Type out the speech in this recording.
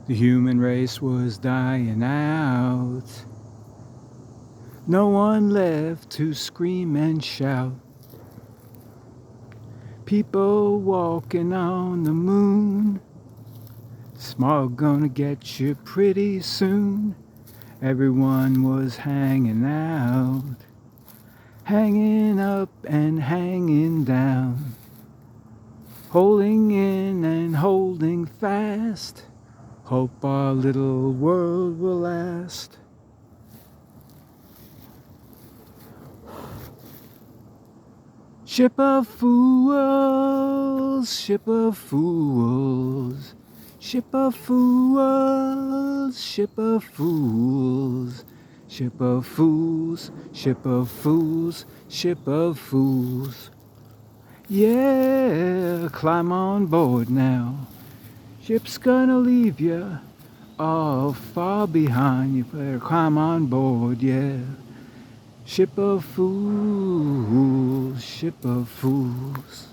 The human race was dying out. No one left to scream and shout. People walking on the moon. Smog gonna get you pretty soon. Everyone was hanging out, hanging up and hanging down, holding in and holding fast. Hope our little world will last. Ship of fools, ship of fools, ship of fools, ship of fools, ship of fools, ship of fools, ship of fools. Yeah, climb on board now. Ship's gonna leave you all far behind. You better climb on board, yeah. Ship of fools, ship of fools.